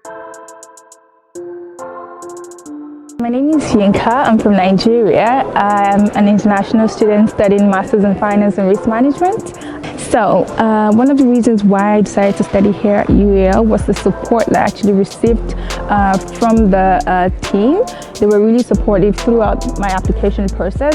My name is Yinka. I'm from Nigeria. I'm an international student studying Masters in Finance and Risk Management. So, one of the reasons why I decided to study here at UEL was the support that I actually received from the team. They were really supportive throughout my application process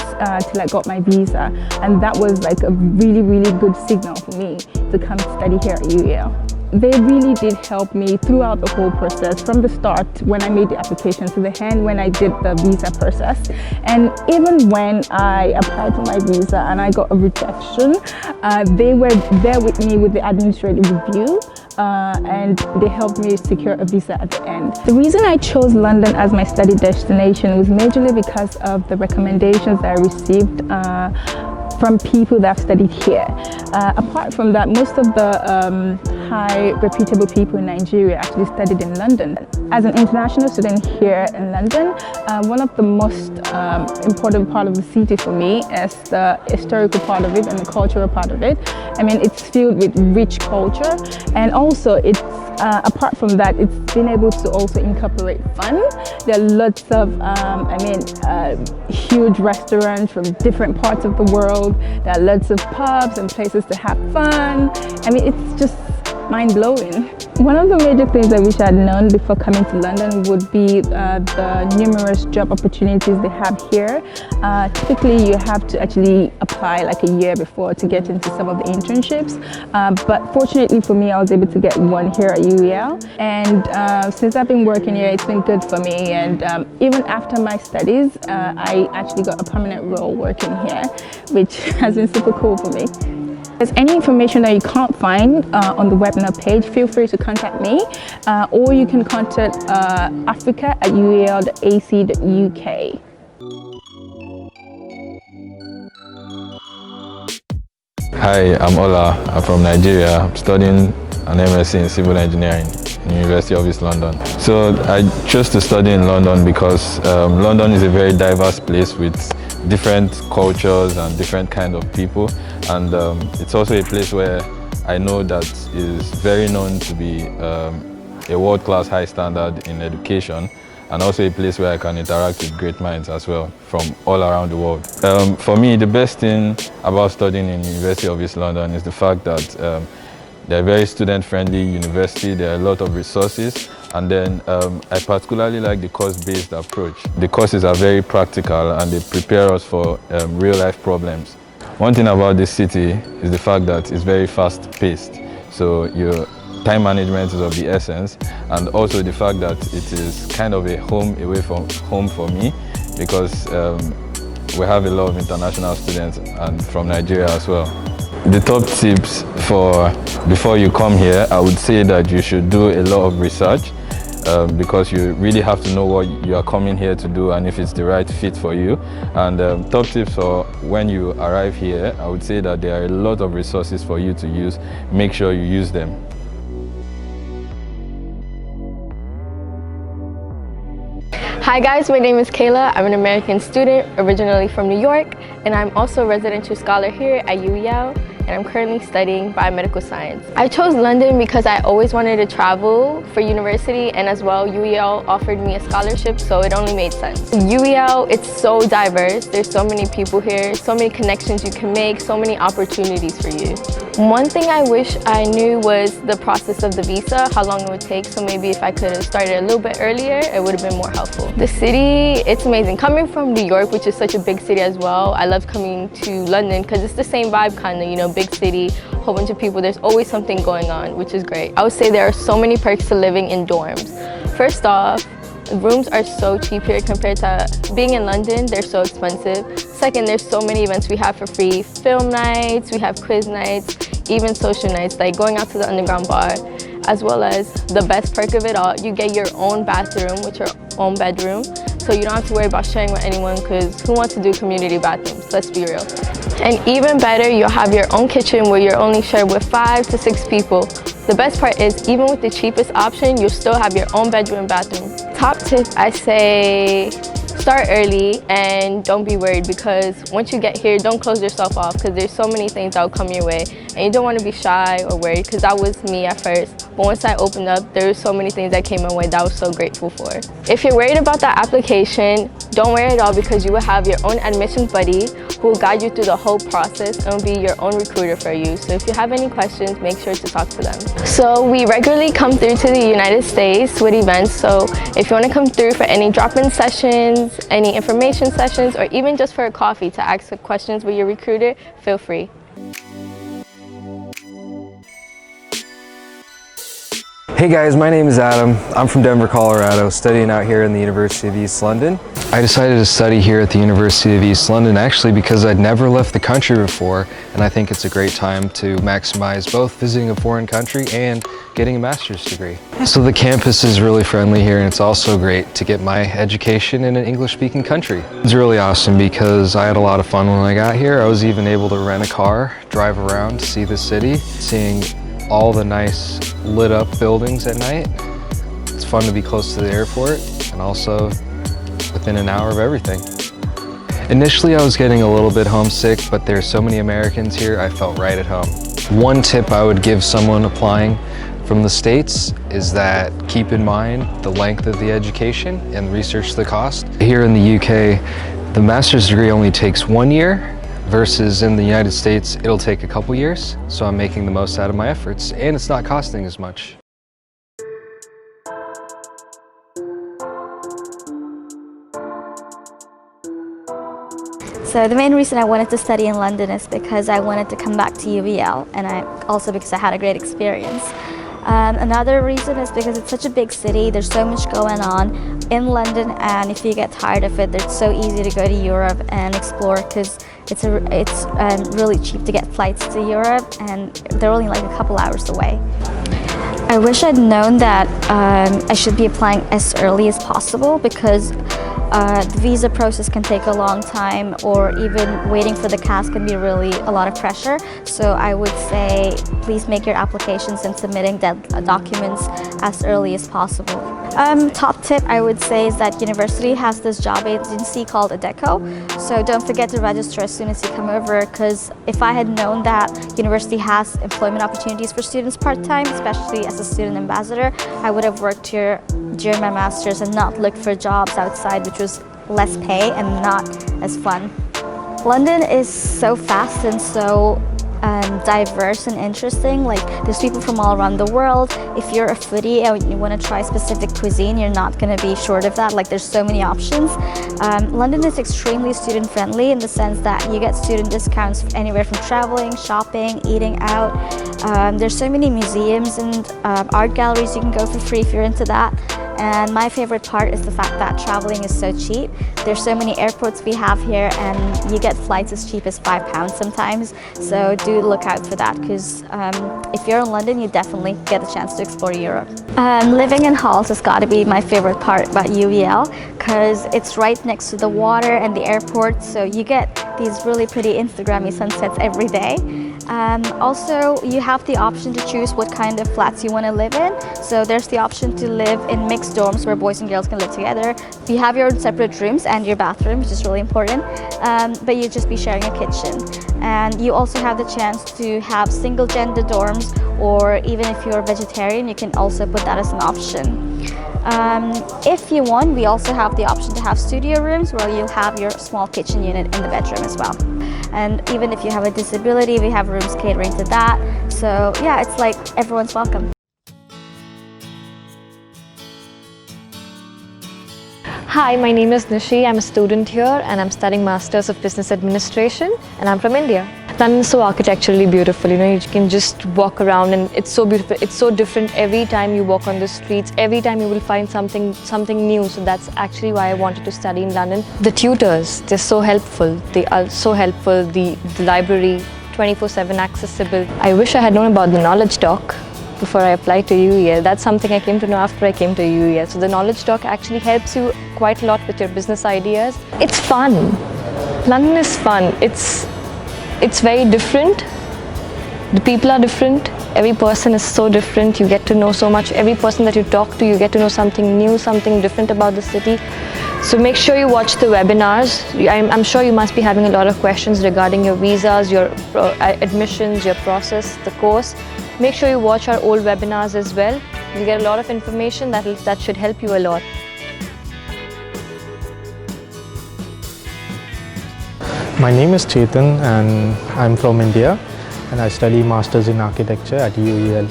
till I got my visa, and that was like a really, really good signal for me to come study here at UEL. They really did help me throughout the whole process, from the start when I made the application to the end when I did the visa process. And even when I applied for my visa and I got a rejection, they were there with me with the administrative review. And they helped me secure a visa at the end. The reason I chose London as my study destination was majorly because of the recommendations that I received from people that have studied here. Apart from that, most of the high reputable people in Nigeria actually studied in London. As an international student here in London, one of the most important part of the city for me is the historical part of it and the cultural part of it. I mean, it's filled with rich culture, and also it's apart from that, it's been able to also incorporate fun. There are lots of huge restaurants from different parts of the world. There are lots of pubs and places to have fun. I mean, it's just mind-blowing. One of the major things I wish I had known before coming to London would be the numerous job opportunities they have here. Typically, you have to actually apply like a year before to get into some of the internships. But fortunately for me, I was able to get one here at UEL. And since I've been working here, it's been good for me. And even after my studies, I actually got a permanent role working here, which has been super cool for me. If there's any information that you can't find on the webinar page, feel free to contact me, or you can contact africa@uel.ac.uk. Hi, I'm Ola. I'm from Nigeria. I'm studying an MSc in Civil Engineering in the University of East London. So I chose to study in London because London is a very diverse place with different cultures and different kind of people, and it's also a place where I know that is very known to be a world-class high standard in education, and also a place where I can interact with great minds as well from all around the world. For me, the best thing about studying in the University of East London is the fact that they're a very student-friendly university. There are a lot of resources, and then I particularly like the course-based approach. The courses are very practical and they prepare us for real-life problems. One thing about this city is the fact that it's very fast-paced, so your time management is of the essence, and also the fact that it is kind of a home away from home for me, because we have a lot of international students and from Nigeria as well. The top tips for before you come here, I would say that you should do a lot of research because you really have to know what you are coming here to do and if it's the right fit for you. And top tips for when you arrive here, I would say that there are a lot of resources for you to use. Make sure you use them. Hi guys, my name is Kayla. I'm an American student originally from New York, and I'm also a residential scholar here at UEL, and I'm currently studying biomedical science. I chose London because I always wanted to travel for university, and as well UEL offered me a scholarship, so it only made sense. UEL, it's so diverse. There's so many people here, so many connections you can make, so many opportunities for you. One thing I wish I knew was the process of the visa, how long it would take, so maybe if I could have started a little bit earlier, it would have been more helpful. The city, it's amazing. Coming from New York, which is such a big city as well, I love coming to London because it's the same vibe kind of, you know, big city, whole bunch of people, there's always something going on, which is great. I would say there are so many perks to living in dorms. First off, rooms are so cheap here compared to being in London, they're so expensive. Second, there's so many events we have for free. Film nights, we have quiz nights, even social nights, like going out to the underground bar. As well as the best perk of it all, you get your own bathroom with your own bedroom. So you don't have to worry about sharing with anyone, because who wants to do community bathrooms? Let's be real. And even better, you'll have your own kitchen where you're only shared with 5 to 6 people. The best part is, even with the cheapest option, you'll still have your own bedroom and bathroom. Top tip, I say start early and don't be worried, because once you get here, don't close yourself off, because there's so many things that will come your way and you don't want to be shy or worried, because that was me at first. but once I opened up, there were so many things that came my way that I was so grateful for. If you're worried about that application, don't worry at all, because you will have your own admissions buddy who will guide you through the whole process and will be your own recruiter for you. So if you have any questions, make sure to talk to them. So we regularly come through to the United States with events. So if you want to come through for any drop-in sessions, any information sessions, or even just for a coffee to ask questions with your recruiter, feel free. Hey guys, my name is Adam. I'm from Denver, Colorado, studying out here in the University of East London. I decided to study here at the University of East London actually because I'd never left the country before, and I think it's a great time to maximize both visiting a foreign country and getting a master's degree. So the campus is really friendly here, and it's also great to get my education in an English-speaking country. It's really awesome because I had a lot of fun when I got here. I was even able to rent a car, drive around, see the city, seeing all the nice lit up buildings at night. It's fun to be close to the airport and also within an hour of everything. Initially I was getting a little bit homesick, but there's so many Americans here, I felt right at home. One tip I would give someone applying from the States is that keep in mind the length of the education and research the cost. Here in the UK, the master's degree only takes 1 year, versus in the United States, it'll take a couple years. So I'm making the most out of my efforts, and it's not costing as much. So the main reason I wanted to study in London is because I wanted to come back to UEL, and also because I had a great experience. Another reason is because it's such a big city, there's so much going on in London, and if you get tired of it, it's so easy to go to Europe and explore because it's really cheap to get flights to Europe, and they're only like a couple hours away. I wish I'd known that I should be applying as early as possible because the visa process can take a long time, or even waiting for the CAS can be really a lot of pressure. So I would say please make your applications and submitting documents as early as possible. Top tip I would say is that university has this job agency called Adecco, so don't forget to register as soon as you come over, because if I had known that university has employment opportunities for students part-time, especially as a student ambassador, I would have worked here during my master's and not looked for jobs outside, which was less pay and not as fun. London is so fast and so diverse and interesting. Like, there's people from all around the world. If you're a foodie and you want to try specific cuisine, you're not going to be short of that. Like, there's so many options. London is extremely student friendly in the sense that you get student discounts anywhere from traveling, shopping, eating out. There's so many museums and art galleries you can go for free if you're into that. And my favorite part is the fact that traveling is so cheap. There's so many airports we have here, and you get flights as cheap as £5 sometimes. So do look out for that, because if you're in London, you definitely get a chance to explore Europe. Living in halls has got to be my favorite part about UEL, because it's right next to the water and the airport, so you get these really pretty Instagrammy sunsets every day. Also, you have the option to choose what kind of flats you want to live in. So there's the option to live in mixed dorms where boys and girls can live together. You have your own separate rooms and your bathroom, which is really important, but you just be sharing a kitchen. And you also have the chance to have single gender dorms, or even if you're a vegetarian, you can also put that as an option. If you want, we also have the option to have studio rooms where you'll have your small kitchen unit in the bedroom as well. And even if you have a disability, we have rooms catering to that. So yeah, it's like everyone's welcome. Hi, my name is Nishi. I'm a student here and I'm studying Masters of Business Administration, and I'm from India. London is so architecturally beautiful, you know, you can just walk around and it's so beautiful, it's so different every time you walk on the streets, every time you will find something new. So that's actually why I wanted to study in London. The tutors, they're so helpful, the library, 24/7 accessible. I wish I had known about the knowledge doc before I applied to UEL. That's something I came to know after I came to UEL. So the knowledge doc actually helps you quite a lot with your business ideas. It's fun. London is fun. It's very different. The people are different. Every person is so different. You get to know so much. Every person that you talk to, you get to know something new, something different about the city. So make sure you watch the webinars. I'm sure you must be having a lot of questions regarding your visas, your admissions, your process, the course. Make sure you watch our old webinars as well. You'll get a lot of information that should help you a lot. My name is Chetan and I'm from India and I study Masters in Architecture at UEL.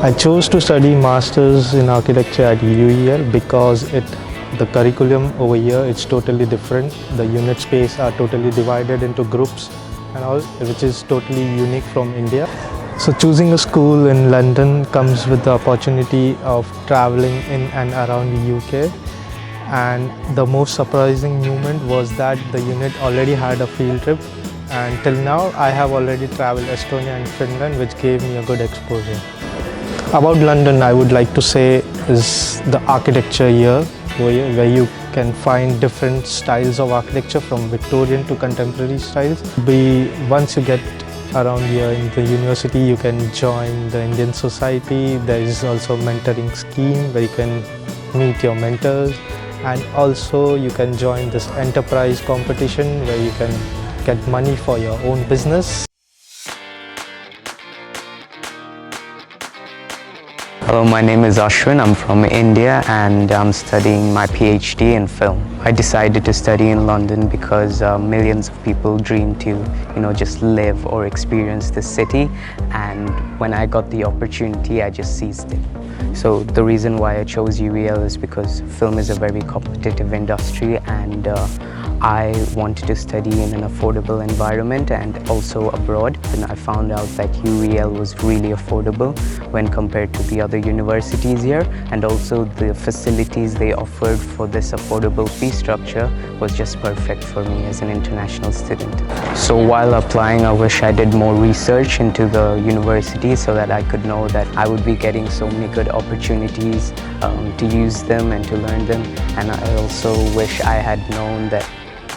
I chose to study Masters in Architecture at UEL because the curriculum over here is totally different. The unit space are totally divided into groups and all, which is totally unique from India. So choosing a school in London comes with the opportunity of traveling in and around the UK. And the most surprising moment was that the unit already had a field trip, and till now I have already traveled Estonia and Finland, which gave me a good exposure. About London, I would like to say is the architecture here, where you can find different styles of architecture from Victorian to contemporary styles. Once you get around here in the university, you can join the Indian Society. There is also a mentoring scheme where you can meet your mentors. And also you can join this enterprise competition where you can get money for your own business. Hello, my name is Ashwin. I'm from India and I'm studying my PhD in film. I decided to study in London because millions of people dream to, just live or experience this city, and when I got the opportunity, I just seized it. So the reason why I chose UEL is because film is a very competitive industry, and I wanted to study in an affordable environment and also abroad. And I found out that UEL was really affordable when compared to the other universities here, and also the facilities they offered for this affordable fee structure was just perfect for me as an international student. So while applying, I wish I did more research into the university so that I could know that I would be getting so many good opportunities to use them and to learn them. And I also wish I had known that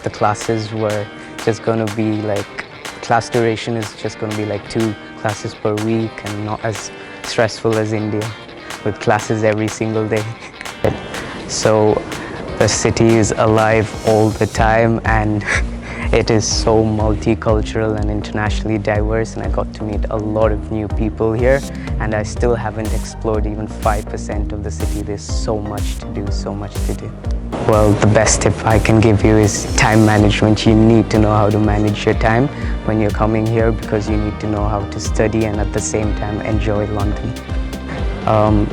the classes were just going to be like, class duration is just going to be like 2 classes per week and not as stressful as India with classes every single day. So the city is alive all the time, and it is so multicultural and internationally diverse, and I got to meet a lot of new people here, and I still haven't explored even 5% of the city. There's so much to do, so much to do. Well, the best tip I can give you is time management. You need to know how to manage your time when you're coming here, because you need to know how to study and at the same time enjoy London.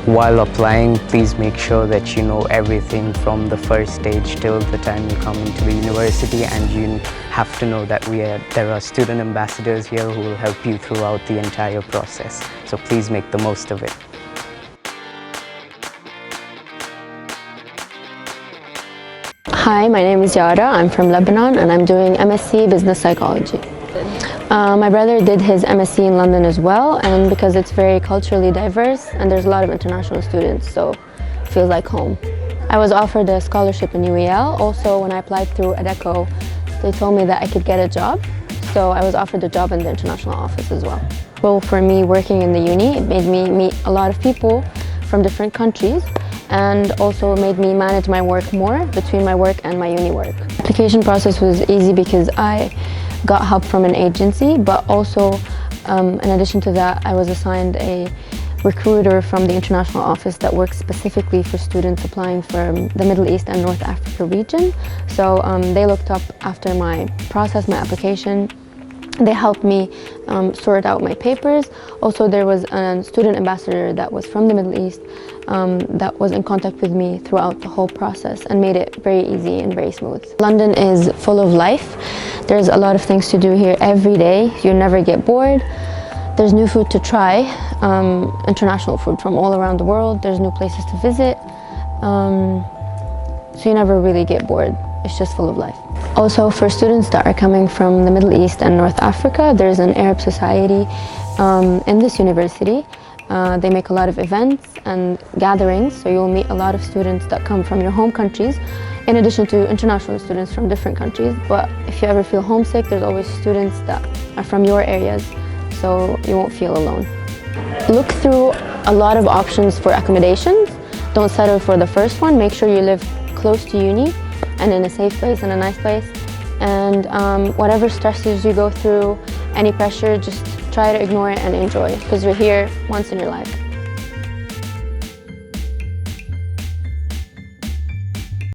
While applying, please make sure that you know everything from the first stage till the time you come into the university, and you have to know that there are student ambassadors here who will help you throughout the entire process. So please make the most of it. Hi, my name is Yara. I'm from Lebanon and I'm doing MSc Business Psychology. My brother did his MSc in London as well, and because it's very culturally diverse and there's a lot of international students, so it feels like home. I was offered a scholarship in UEL. Also, when I applied through Adecco, they told me that I could get a job, so I was offered a job in the international office as well. Well, for me, working in the uni, it made me meet a lot of people from different countries, and also made me manage my work more between my work and my uni work. The application process was easy because I got help from an agency, but also in addition to that, I was assigned a recruiter from the international office that works specifically for students applying from the Middle East and North Africa region. So they looked up after my process, my application. They helped me sort out my papers. Also, there was a student ambassador that was from the Middle East that was in contact with me throughout the whole process and made it very easy and very smooth. London is full of life. There's a lot of things to do here every day. You never get bored. There's new food to try, international food from all around the world. There's new places to visit. So you never really get bored. It's just full of life. Also, for students that are coming from the Middle East and North Africa, there's an Arab society in this university. They make a lot of events and gatherings, so you'll meet a lot of students that come from your home countries, in addition to international students from different countries. But if you ever feel homesick, there's always students that are from your areas, so you won't feel alone. Look through a lot of options for accommodations. Don't settle for the first one. Make sure you live close to uni and in a safe place and a nice place. And whatever stresses you go through, any pressure, just try to ignore it and enjoy, because you're here once in your life.